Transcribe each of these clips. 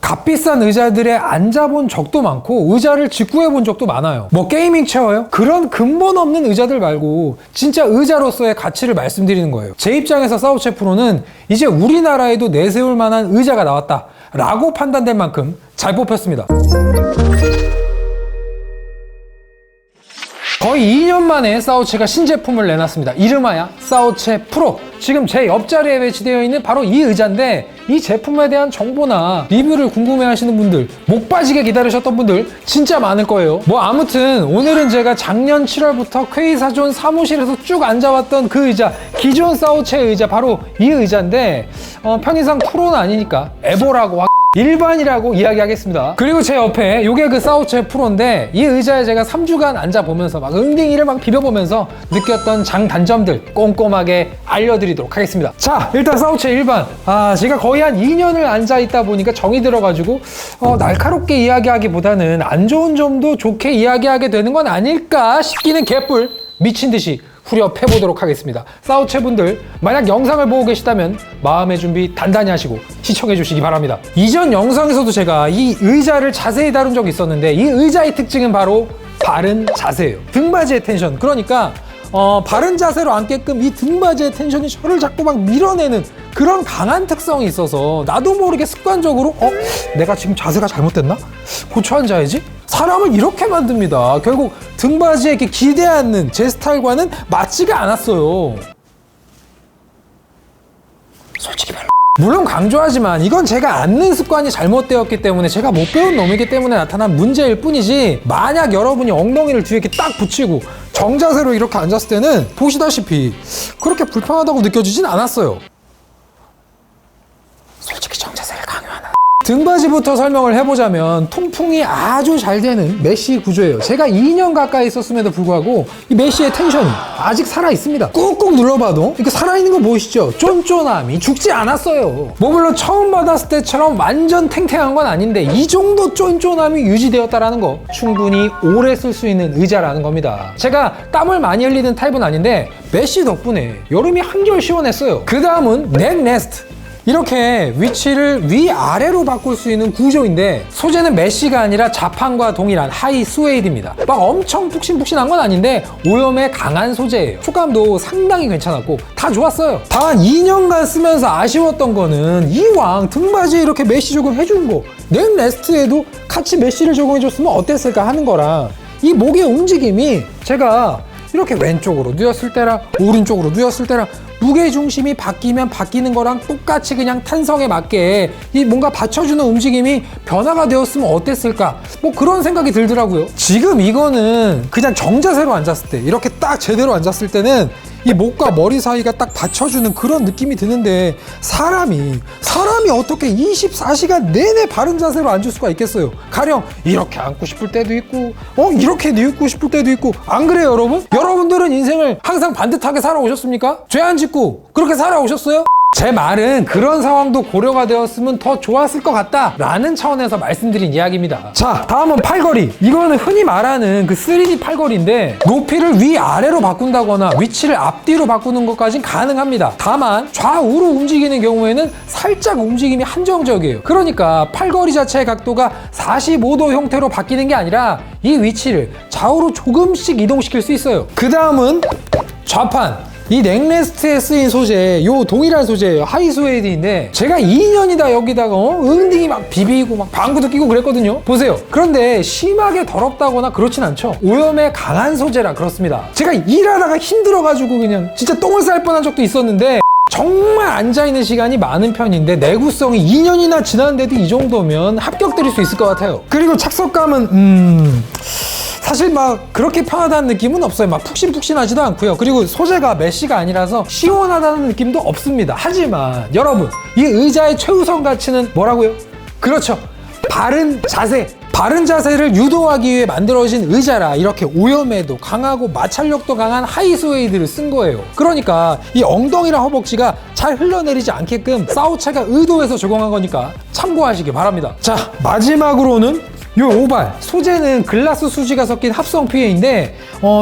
값비싼 의자들에 앉아본 적도 많고 의자를 직구해본 적도 많아요. 뭐 게이밍 체어요? 그런 근본 없는 의자들 말고 진짜 의자로서의 가치를 말씀드리는 거예요. 제 입장에서 사우체 프로는 이제 우리나라에도 내세울 만한 의자가 나왔다 라고 판단될 만큼 잘 뽑혔습니다. 거의 2년 만에 사우체가 신제품을 내놨습니다. 이름하여 사우체 프로. 지금 제 옆자리에 배치되어 있는 바로 이 의자인데 이 제품에 대한 정보나 리뷰를 궁금해하시는 분들, 목 빠지게 기다리셨던 분들 진짜 많을 거예요. 뭐 아무튼 오늘은 제가 작년 7월부터 퀘이사존 사무실에서 쭉 앉아왔던 그 의자, 기존 사우체 의자, 바로 이 의자인데 편의상 프로는 아니니까 에보라고 일반이라고 이야기하겠습니다. 그리고 제 옆에 요게 그 사우체 프로인데 이 의자에 제가 3주간 앉아보면서 막 응딩이를 막 비벼보면서 느꼈던 장단점들 꼼꼼하게 알려드리도록 하겠습니다. 자, 일단 사우체 일반. 제가 거의 한 2년을 앉아있다 보니까 정이 들어가지고 날카롭게 이야기하기보다는 안 좋은 점도 좋게 이야기하게 되는 건 아닐까 싶기는 개뿔 미친듯이 후려패보도록 하겠습니다. 사우체 분들 만약 영상을 보고 계시다면 마음의 준비 단단히 하시고 시청해 주시기 바랍니다. 이전 영상에서도 제가 이 의자를 자세히 다룬 적이 있었는데 이 의자의 특징은 바로 바른 자세예요. 등받이의 텐션. 그러니까 바른 자세로 앉게끔 이 등받이의 텐션이 저를 자꾸 막 밀어내는 그런 강한 특성이 있어서 나도 모르게 습관적으로 내가 지금 자세가 잘못됐나? 고쳐 앉아야지? 사람을 이렇게 만듭니다. 결국 등받이에 이렇게 기대하는 제 스타일과는 맞지가 않았어요. 솔직히 말로. 물론 강조하지만 이건 제가 앉는 습관이 잘못되었기 때문에 제가 못 배운 놈이기 때문에 나타난 문제일 뿐이지 만약 여러분이 엉덩이를 뒤에 이렇게 딱 붙이고 정자세로 이렇게 앉았을 때는 보시다시피 그렇게 불편하다고 느껴지진 않았어요. 솔직히 정자세를 강요하나? 등받이부터 설명을 해보자면 통풍이 아주 잘 되는 메쉬 구조예요. 제가 2년 가까이 썼음에도 불구하고 이 메쉬의 텐션이 아직 살아있습니다. 꾹꾹 눌러봐도 이렇게 살아있는 거 보이시죠? 쫀쫀함이 죽지 않았어요. 뭐 물론 처음 받았을 때처럼 완전 탱탱한 건 아닌데 이 정도 쫀쫀함이 유지되었다라는 거 충분히 오래 쓸 수 있는 의자라는 겁니다. 제가 땀을 많이 흘리는 타입은 아닌데 메쉬 덕분에 여름이 한결 시원했어요. 그 다음은 넥 레스트. 이렇게 위치를 위아래로 바꿀 수 있는 구조인데 소재는 메쉬가 아니라 자판과 동일한 하이 스웨이드입니다. 막 엄청 푹신푹신한 건 아닌데 오염에 강한 소재예요. 촉감도 상당히 괜찮았고 다 좋았어요. 단 2년간 쓰면서 아쉬웠던 거는 이왕 등받이에 이렇게 메쉬 적용해주는 거 넥 레스트에도 같이 메쉬를 적용해줬으면 어땠을까 하는 거랑 이 목의 움직임이 제가 이렇게 왼쪽으로 누웠을 때랑 오른쪽으로 누웠을 때랑 무게중심이 바뀌면 바뀌는 거랑 똑같이 그냥 탄성에 맞게 이 뭔가 받쳐주는 움직임이 변화가 되었으면 어땠을까 뭐 그런 생각이 들더라고요. 지금 이거는 그냥 정자세로 앉았을 때 이렇게 딱 제대로 앉았을 때는 이 목과 머리 사이가 딱 받쳐주는 그런 느낌이 드는데 사람이 어떻게 24시간 내내 바른 자세로 앉을 수가 있겠어요. 가령 이렇게 앉고 싶을 때도 있고 이렇게 뉘고 싶을 때도 있고 안 그래요 여러분? 여러분들은 인생을 항상 반듯하게 살아오셨습니까? 죄 안 짓고 그렇게 살아오셨어요? 제 말은 그런 상황도 고려가 되었으면 더 좋았을 것 같다 라는 차원에서 말씀드린 이야기입니다. 자, 다음은 팔걸이. 이거는 흔히 말하는 그 3D 팔걸이인데 높이를 위아래로 바꾼다거나 위치를 앞뒤로 바꾸는 것까진 가능합니다. 다만 좌우로 움직이는 경우에는 살짝 움직임이 한정적이에요. 그러니까 팔걸이 자체의 각도가 45도 형태로 바뀌는 게 아니라 이 위치를 좌우로 조금씩 이동시킬 수 있어요. 그 다음은 좌판. 이 넥레스트에 쓰인 소재, 요 동일한 소재예요. 하이스웨이드인데 제가 2년이다 여기다가 응딩이 막 비비고 막 방구도 끼고 그랬거든요. 보세요. 그런데 심하게 더럽다거나 그렇진 않죠. 오염에 강한 소재라 그렇습니다. 제가 일하다가 힘들어가지고 그냥 진짜 똥을 쌀 뻔한 적도 있었는데 정말 앉아있는 시간이 많은 편인데 내구성이 2년이나 지났는데도 이 정도면 합격 드릴 수 있을 것 같아요. 그리고 착석감은 사실 막 그렇게 편하다는 느낌은 없어요. 막 푹신푹신하지도 않고요. 그리고 소재가 메쉬가 아니라서 시원하다는 느낌도 없습니다. 하지만 여러분 이 의자의 최우선 가치는 뭐라고요? 그렇죠. 바른 자세. 바른 자세를 유도하기 위해 만들어진 의자라 이렇게 오염에도 강하고 마찰력도 강한 하이스웨이드를 쓴 거예요. 그러니까 이 엉덩이랑 허벅지가 잘 흘러내리지 않게끔 사우체가 의도해서 적용한 거니까 참고하시기 바랍니다. 자, 마지막으로는 요 오발 소재는 글라스 수지가 섞인 합성 PA인데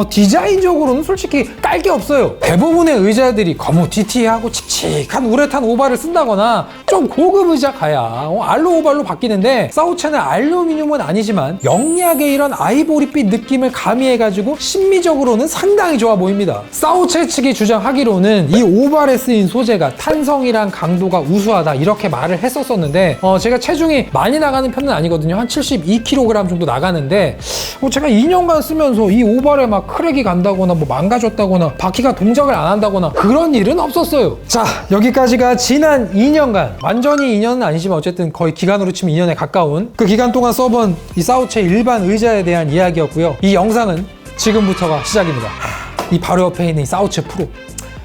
디자인적으로는 솔직히 깔 게 없어요. 대부분의 의자들이 거무튀튀하고 칙칙한 우레탄 오발을 쓴다거나 좀 고급 의자 가야 알로 오발로 바뀌는데 사우체는 알루미늄은 아니지만 영리하게 이런 아이보리빛 느낌을 가미해가지고 심미적으로는 상당히 좋아 보입니다. 사우체 측이 주장하기로는 이 오발에 쓰인 소재가 탄성이랑 강도가 우수하다 이렇게 말을 했었었는데 제가 체중이 많이 나가는 편은 아니거든요. 한 72kg 정도 나가는데 제가 2년간 쓰면서 이 오발에 막 크랙이 간다거나 뭐 망가졌다거나 바퀴가 동작을 안 한다거나 그런 일은 없었어요. 자, 여기까지가 지난 2년간 완전히 2년은 아니지만 어쨌든 거의 기간으로 치면 2년에 가까운 그 기간 동안 써본 이 사우체 일반 의자에 대한 이야기였고요. 이 영상은 지금부터가 시작입니다. 이 바로 옆에 있는 이 사우체 프로,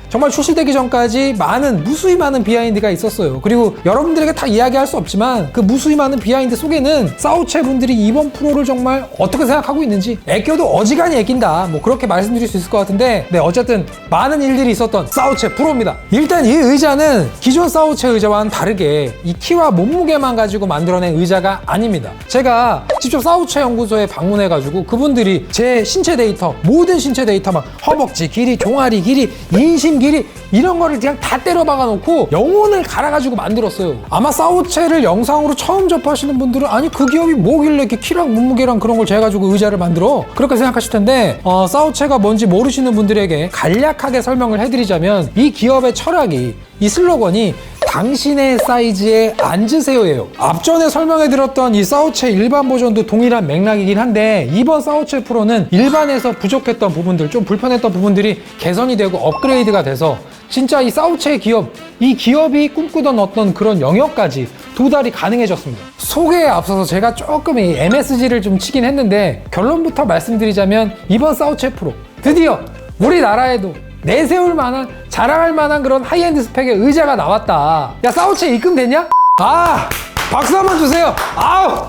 정말 출시되기 전까지 무수히 많은 비하인드가 있었어요. 그리고 여러분들에게 다 이야기할 수 없지만 그 무수히 많은 비하인드 속에는 사우체 분들이 이번 프로를 정말 어떻게 생각하고 있는지 애껴도 어지간히 애낀다 뭐 그렇게 말씀드릴 수 있을 것 같은데, 네, 어쨌든 많은 일들이 있었던 사우체 프로입니다. 일단 이 의자는 기존 사우체 의자와는 다르게 이 키와 몸무게만 가지고 만들어낸 의자가 아닙니다. 제가 직접 사우체 연구소에 방문해가지고 그분들이 제 신체 데이터, 모든 신체 데이터 막 허벅지 길이, 종아리 길이, 인심 길이 이런 거를 그냥 다 때려 박아 놓고 영혼을 갈아가지고 만들었어요. 아마 사우체를 영상으로 처음 접하시는 분들은 아니 그 기업이 뭐길래 이렇게 키랑 몸무게랑 그런 걸 재가지고 의자를 만들어? 그렇게 생각하실 텐데 사우체가 뭔지 모르시는 분들에게 간략하게 설명을 해드리자면 이 기업의 철학이, 이 슬로건이 당신의 사이즈에 앉으세요예요. 앞전에 설명해드렸던 이 사우체 일반 버전도 동일한 맥락이긴 한데 이번 사우체 프로는 일반에서 부족했던 부분들, 좀 불편했던 부분들이 개선이 되고 업그레이드가 돼서 진짜 이 사우체 기업, 이 기업이 꿈꾸던 어떤 그런 영역까지 도달이 가능해졌습니다. 소개에 앞서서 제가 조금 이 MSG를 좀 치긴 했는데 결론부터 말씀드리자면 이번 사우체 프로 드디어 우리나라에도 내세울 만한, 자랑할 만한 그런 하이엔드 스펙의 의자가 나왔다. 야, 사우체 입금됐냐? 박수 한번 주세요. 아우,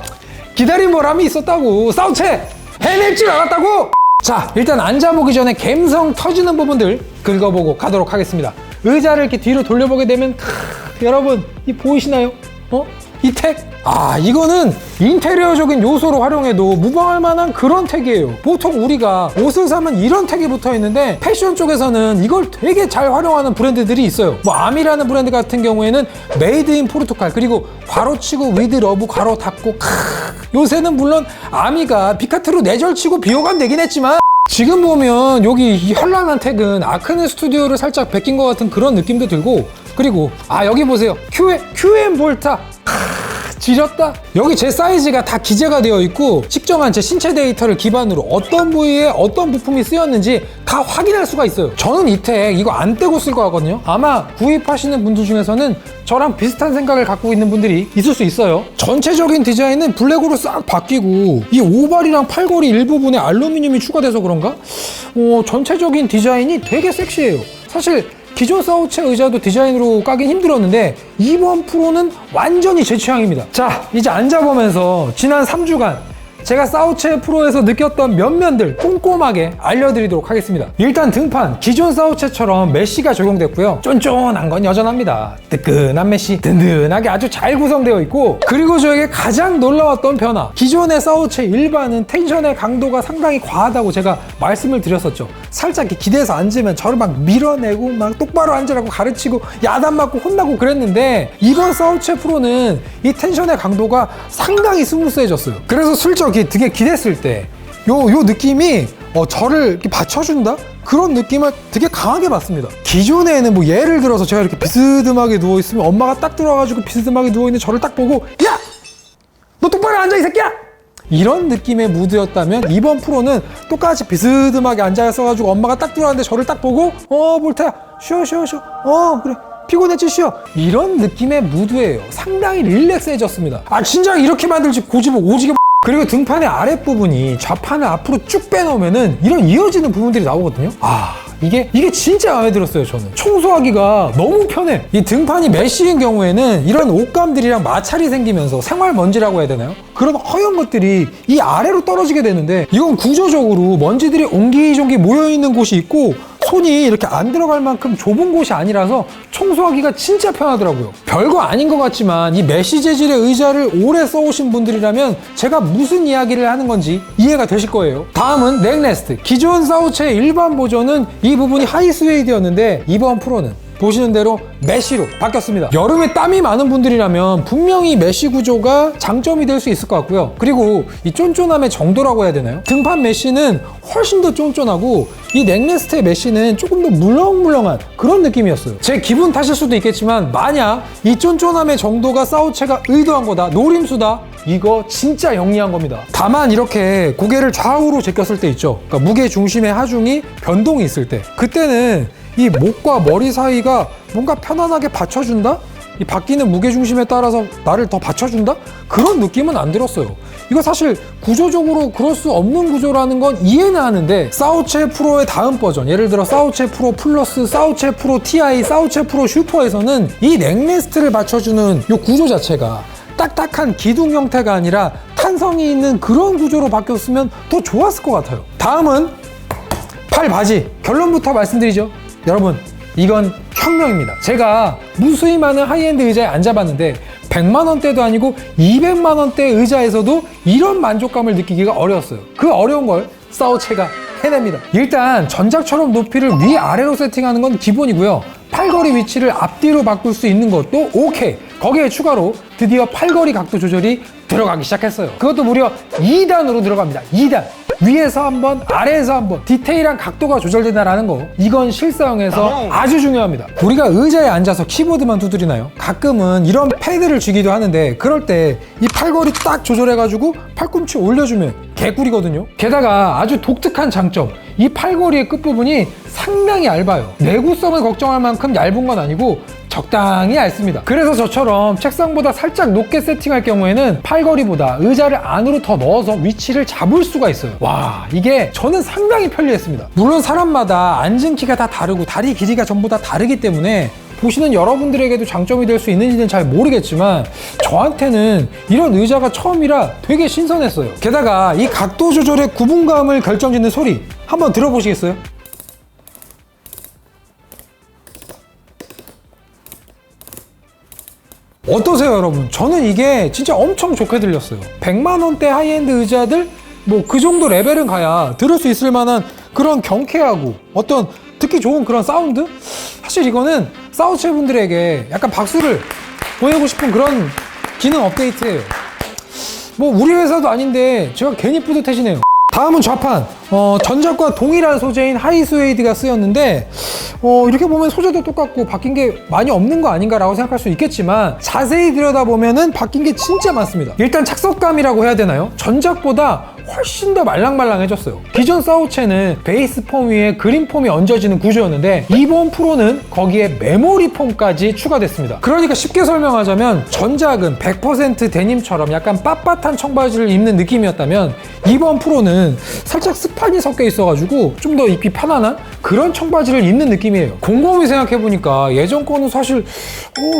기다린 보람이 있었다고. 사우체 해낼 줄 알았다고. 자, 일단 앉아보기 전에 감성 터지는 부분들 긁어보고 가도록 하겠습니다. 의자를 이렇게 뒤로 돌려보게 되면 여러분 이 보이시나요? 이 택? 이거는 인테리어적인 요소로 활용해도 무방할 만한 그런 택이에요. 보통 우리가 옷을 사면 이런 택이 붙어 있는데 패션 쪽에서는 이걸 되게 잘 활용하는 브랜드들이 있어요. 뭐 아미라는 브랜드 같은 경우에는 메이드 인 포르투갈, 그리고 괄호치고 위드 러브 괄호 닫고 요새는 물론 아미가 비카트로 내절치고 비호감 되긴 했지만 지금 보면 여기 이 현란한 택은 아크네 스튜디오를 살짝 베낀 것 같은 그런 느낌도 들고, 그리고 여기 보세요. QM 볼타 지렸다. 여기 제 사이즈가 다 기재가 되어 있고 측정한 제 신체 데이터를 기반으로 어떤 부위에 어떤 부품이 쓰였는지 다 확인할 수가 있어요. 저는 이 택 이거 안 떼고 쓸 거거든요. 아마 구입하시는 분들 중에서는 저랑 비슷한 생각을 갖고 있는 분들이 있을 수 있어요. 전체적인 디자인은 블랙으로 싹 바뀌고 이 오발이랑 팔걸이 일부분에 알루미늄이 추가돼서 그런가? 전체적인 디자인이 되게 섹시해요. 사실 기존 사우체 의자도 디자인으로 까긴 힘들었는데 이번 프로는 완전히 제 취향입니다. 자, 이제 앉아보면서 지난 3주간 제가 사우체 프로에서 느꼈던 면면들 꼼꼼하게 알려드리도록 하겠습니다. 일단 등판, 기존 사우체처럼 메쉬가 적용됐고요. 쫀쫀한 건 여전합니다. 뜨끈한 메쉬, 든든하게 아주 잘 구성되어 있고, 그리고 저에게 가장 놀라웠던 변화, 기존의 사우체 일반은 텐션의 강도가 상당히 과하다고 제가 말씀을 드렸었죠. 살짝 이렇게 기대서 앉으면 저를 막 밀어내고 막 똑바로 앉으라고 가르치고 야단 맞고 혼나고 그랬는데 이번 사우체 프로는 이 텐션의 강도가 상당히 스무스해졌어요. 그래서 슬쩍 되게 기댔을 때 요 느낌이 저를 이렇게 받쳐준다? 그런 느낌을 되게 강하게 받습니다. 기존에는 뭐 예를 들어서 제가 이렇게 비스듬하게 누워있으면 엄마가 딱 들어와가지고 비스듬하게 누워있는 저를 딱 보고 야! 너 똑바로 앉아 이 새끼야! 이런 느낌의 무드였다면 이번 프로는 똑같이 비스듬하게 앉아있어가지고 엄마가 딱 들어왔는데 저를 딱 보고 볼타야 쉬어 그래 피곤했지 쉬어, 이런 느낌의 무드예요. 상당히 릴렉스해졌습니다. 진짜 이렇게 만들지 고집을 오지게. 그리고 등판의 아랫부분이 좌판을 앞으로 쭉 빼놓으면은 이런 이어지는 부분들이 나오거든요. 이게 진짜 마음에 들었어요. 저는 청소하기가 너무 편해. 이 등판이 메쉬인 경우에는 이런 옷감들이랑 마찰이 생기면서 생활 먼지라고 해야 되나요? 그런 허연 것들이 이 아래로 떨어지게 되는데 이건 구조적으로 먼지들이 옹기종기 모여있는 곳이 있고 손이 이렇게 안 들어갈 만큼 좁은 곳이 아니라서 청소하기가 진짜 편하더라고요. 별거 아닌 것 같지만 이 메쉬 재질의 의자를 오래 써오신 분들이라면 제가 무슨 이야기를 하는 건지 이해가 되실 거예요. 다음은 넥레스트. 기존 사우체의 일반 버전은 이 부분이 하이스웨이드였는데 이번 프로는 보시는 대로 메쉬로 바뀌었습니다. 여름에 땀이 많은 분들이라면 분명히 메쉬 구조가 장점이 될 수 있을 것 같고요. 그리고 이 쫀쫀함의 정도라고 해야 되나요? 등판 메쉬는 훨씬 더 쫀쫀하고 이 넥레스트의 메쉬는 조금 더 물렁물렁한 그런 느낌이었어요. 제 기분 탓일 수도 있겠지만 만약 이 쫀쫀함의 정도가 사우체가 의도한 거다, 노림수다, 이거 진짜 영리한 겁니다. 다만 이렇게 고개를 좌우로 제꼈을 때 있죠. 그러니까 무게 중심의 하중이 변동이 있을 때, 그때는 이 목과 머리 사이가 뭔가 편안하게 받쳐준다? 이 바뀌는 무게중심에 따라서 나를 더 받쳐준다? 그런 느낌은 안 들었어요. 이거 사실 구조적으로 그럴 수 없는 구조라는 건 이해는 하는데 사우체 프로의 다음 버전, 예를 들어 사우체 프로 플러스, 사우체 프로 TI, 사우체 프로 슈퍼에서는 이 넥레스트를 받쳐주는 이 구조 자체가 딱딱한 기둥 형태가 아니라 탄성이 있는 그런 구조로 바뀌었으면 더 좋았을 것 같아요. 다음은 팔 바지. 결론부터 말씀드리죠. 여러분, 이건 혁명입니다. 제가 무수히 많은 하이엔드 의자에 앉아봤는데 100만 원대도 아니고 200만 원대 의자에서도 이런 만족감을 느끼기가 어려웠어요. 그 어려운 걸 사우체가 해냅니다. 일단 전작처럼 높이를 위아래로 세팅하는 건 기본이고요. 팔걸이 위치를 앞뒤로 바꿀 수 있는 것도 오케이. 거기에 추가로 드디어 팔걸이 각도 조절이 들어가기 시작했어요. 그것도 무려 2단으로 들어갑니다. 2단. 위에서 한 번, 아래에서 한 번 디테일한 각도가 조절된다는 거, 이건 실사용에서 아주 중요합니다. 우리가 의자에 앉아서 키보드만 두드리나요? 가끔은 이런 패드를 쥐기도 하는데 그럴 때 이 팔걸이 딱 조절해가지고 팔꿈치 올려주면 개꿀이거든요. 게다가 아주 독특한 장점, 이 팔걸이의 끝부분이 상당히 얇아요. 내구성을 걱정할 만큼 얇은 건 아니고 적당히 얇습니다. 그래서 저처럼 책상보다 살짝 높게 세팅할 경우에는 팔걸이보다 의자를 안으로 더 넣어서 위치를 잡을 수가 있어요. 와, 이게 저는 상당히 편리했습니다. 물론 사람마다 앉은 키가 다 다르고 다리 길이가 전부 다 다르기 때문에 보시는 여러분들에게도 장점이 될 수 있는지는 잘 모르겠지만 저한테는 이런 의자가 처음이라 되게 신선했어요. 게다가 이 각도 조절의 구분감을 결정짓는 소리 한번 들어보시겠어요? 어떠세요, 여러분? 저는 이게 진짜 엄청 좋게 들렸어요. 100만 원대 하이엔드 의자들 뭐 그 정도 레벨은 가야 들을 수 있을 만한 그런 경쾌하고 어떤 듣기 좋은 그런 사운드? 사실 이거는 사우체 분들에게 약간 박수를 보내고 싶은 그런 기능 업데이트예요. 뭐 우리 회사도 아닌데 제가 괜히 뿌듯해지네요. 다음은 좌판. 전작과 동일한 소재인 하이스웨이드가 쓰였는데 이렇게 보면 소재도 똑같고 바뀐 게 많이 없는 거 아닌가라고 생각할 수 있겠지만 자세히 들여다보면은 바뀐 게 진짜 많습니다. 일단 착석감이라고 해야 되나요? 전작보다 훨씬 더 말랑말랑해졌어요. 기존 사우체는 베이스 폼 위에 그린 폼이 얹어지는 구조였는데 이번 프로는 거기에 메모리 폼까지 추가됐습니다. 그러니까 쉽게 설명하자면 전작은 100% 데님처럼 약간 빳빳한 청바지를 입는 느낌이었다면 이번 프로는 살짝 스판이 섞여 있어가지고 좀 더 입기 편안한 그런 청바지를 입는 느낌이에요. 곰곰이 생각해보니까 예전 거는 사실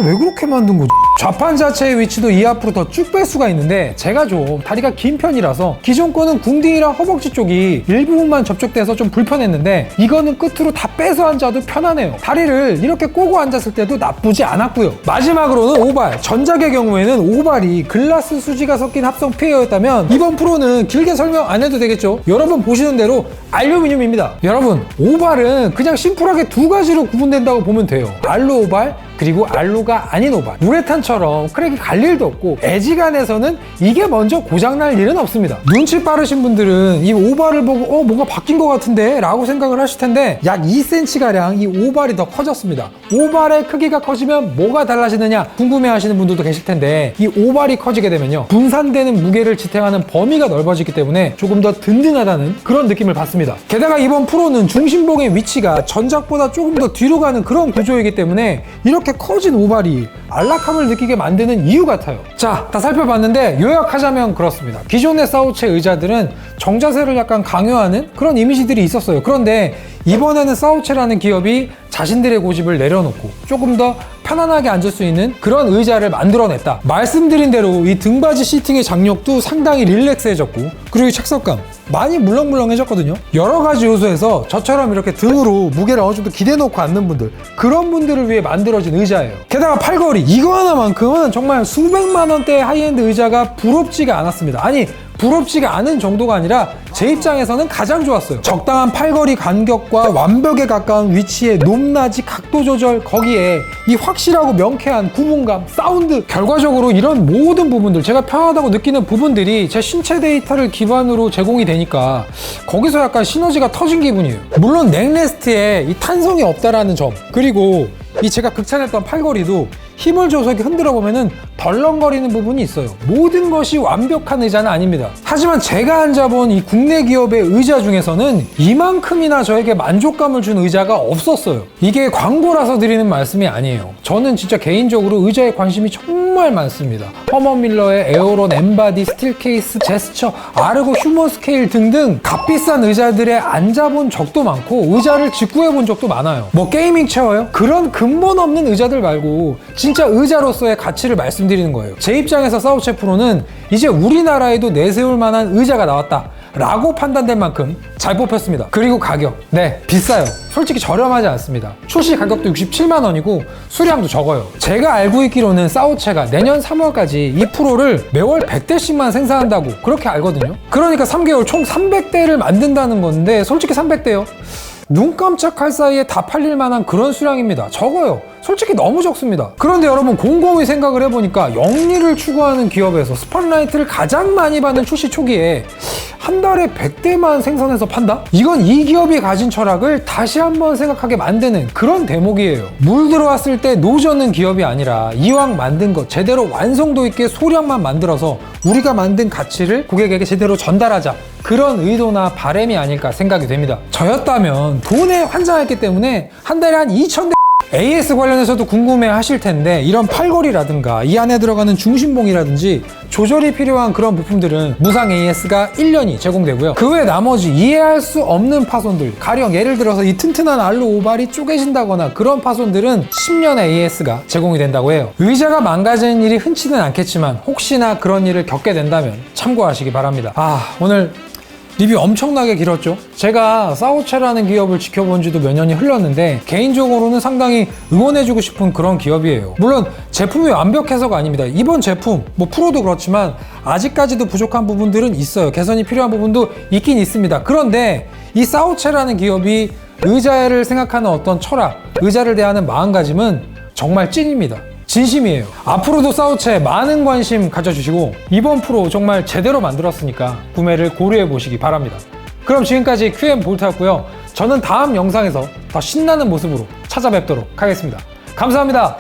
왜 그렇게 만든 거지? 좌판 자체의 위치도 이 앞으로 더 쭉 뺄 수가 있는데 제가 좀 다리가 긴 편이라서 기존 거는 궁둥이랑 허벅지 쪽이 일부분만 접촉돼서 좀 불편했는데 이거는 끝으로 다 빼서 앉아도 편하네요. 다리를 이렇게 꼬고 앉았을 때도 나쁘지 않았고요. 마지막으로는 오발. 전작의 경우에는 오발이 글라스 수지가 섞인 합성 피해였다면 이번 프로는 길게 설명 안 해도 되겠죠. 여러분 보시는 대로 알루미늄입니다. 여러분, 오발은 그냥 심플하게 두 가지로 구분된다고 보면 돼요. 알루 오발 그리고 알루가 아닌 오발. 우레탄처럼 크랙이 갈 일도 없고 애지간해서는 이게 먼저 고장날 일은 없습니다. 눈치 빠르신 분들은 이 오발을 보고 뭔가 바뀐 것 같은데 라고 생각을 하실 텐데 약 2cm가량 이 오발이 더 커졌습니다. 오발의 크기가 커지면 뭐가 달라지느냐 궁금해 하시는 분들도 계실 텐데 이 오발이 커지게 되면요 분산되는 무게를 지탱하는 범위가 넓어지기 때문에 조금 더 든든하다는 그런 느낌을 받습니다. 게다가 이번 프로는 중심봉의 위치가 전작보다 조금 더 뒤로 가는 그런 구조이기 때문에 이렇게 커진 오발이 안락함을 느끼게 만드는 이유 같아요. 자, 다 살펴봤는데 요약하자면 그렇습니다. 기존의 사우체 의자들은 정자세를 약간 강요하는 그런 이미지들이 있었어요. 그런데 이번에는 사우체라는 기업이 자신들의 고집을 내려놓고 조금 더 편안하게 앉을 수 있는 그런 의자를 만들어냈다. 말씀드린 대로 이 등받이 시팅의 장력도 상당히 릴렉스해졌고 그리고 이 착석감 많이 물렁물렁해졌거든요. 여러 가지 요소에서 저처럼 이렇게 등으로 무게를 어느 정도 기대 놓고 앉는 분들, 그런 분들을 위해 만들어진 의자예요. 게다가 팔걸이, 이거 하나만큼은 정말 수백만 원대의 하이엔드 의자가 부럽지가 않았습니다. 아니, 부럽지가 않은 정도가 아니라 제 입장에서는 가장 좋았어요. 적당한 팔걸이 간격과 완벽에 가까운 위치의 높낮이 각도 조절, 거기에 이 확실하고 명쾌한 구분감, 사운드, 결과적으로 이런 모든 부분들, 제가 편하다고 느끼는 부분들이 제 신체 데이터를 기반으로 제공이 되니까 거기서 약간 시너지가 터진 기분이에요. 물론 넥레스트에 이 탄성이 없다라는 점, 그리고 이 제가 극찬했던 팔걸이도 힘을 줘서 이렇게 흔들어 보면은 덜렁거리는 부분이 있어요. 모든 것이 완벽한 의자는 아닙니다. 하지만 제가 앉아본 이 국내 기업의 의자 중에서는 이만큼이나 저에게 만족감을 준 의자가 없었어요. 이게 광고라서 드리는 말씀이 아니에요. 저는 진짜 개인적으로 의자에 관심이 정말 많습니다. 허먼 밀러의 에어론, 엠바디, 스틸 케이스, 제스처, 아르고, 휴먼 스케일 등등 값비싼 의자들에 앉아본 적도 많고 의자를 직구해 본 적도 많아요. 뭐 게이밍 체어요? 그런 근본 없는 의자들 말고 진짜 의자로서의 가치를 말씀드리는 거예요. 제 입장에서 사우체 프로는 이제 우리나라에도 내세울 만한 의자가 나왔다 라고 판단된 만큼 잘 뽑혔습니다. 그리고 가격, 네, 비싸요. 솔직히 저렴하지 않습니다. 출시 가격도 67만 원이고 수량도 적어요. 제가 알고 있기로는 사우체가 내년 3월까지 이 프로를 매월 100대씩만 생산한다고 그렇게 알거든요. 그러니까 3개월 총 300대를 만든다는 건데, 솔직히 300대요? 눈 깜짝할 사이에 다 팔릴 만한 그런 수량입니다. 적어요. 솔직히 너무 적습니다. 그런데 여러분, 곰곰이 생각을 해보니까 영리를 추구하는 기업에서 스팟라이트를 가장 많이 받는 출시 초기에 한 달에 100대만 생산해서 판다? 이건 이 기업이 가진 철학을 다시 한번 생각하게 만드는 그런 대목이에요. 물 들어왔을 때 노젓는 기업이 아니라 이왕 만든 것 제대로 완성도 있게 소량만 만들어서 우리가 만든 가치를 고객에게 제대로 전달하자, 그런 의도나 바람이 아닐까 생각이 됩니다. 저였다면 돈에 환장했기 때문에 한 달에 한 2,000대 AS 관련해서도 궁금해 하실 텐데, 이런 팔걸이라든가 이 안에 들어가는 중심봉이라든지 조절이 필요한 그런 부품들은 무상 AS가 1년이 제공되고요. 그 외 나머지 이해할 수 없는 파손들, 가령 예를 들어서 이 튼튼한 알로 오발이 쪼개진다거나 그런 파손들은 10년의 AS가 제공이 된다고 해요. 의자가 망가지는 일이 흔치는 않겠지만 혹시나 그런 일을 겪게 된다면 참고하시기 바랍니다. 오늘 리뷰 엄청나게 길었죠. 제가 사우체라는 기업을 지켜본 지도 몇 년이 흘렀는데 개인적으로는 상당히 응원해주고 싶은 그런 기업이에요. 물론 제품이 완벽해서가 아닙니다. 이번 제품, 뭐 프로도 그렇지만 아직까지도 부족한 부분들은 있어요. 개선이 필요한 부분도 있긴 있습니다. 그런데 이 사우체라는 기업이 의자를 생각하는 어떤 철학, 의자를 대하는 마음가짐은 정말 찐입니다. 진심이에요. 앞으로도 사우체 많은 관심 가져주시고 이번 프로 정말 제대로 만들었으니까 구매를 고려해 보시기 바랍니다. 그럼 지금까지 QM 볼트였고요. 저는 다음 영상에서 더 신나는 모습으로 찾아뵙도록 하겠습니다. 감사합니다.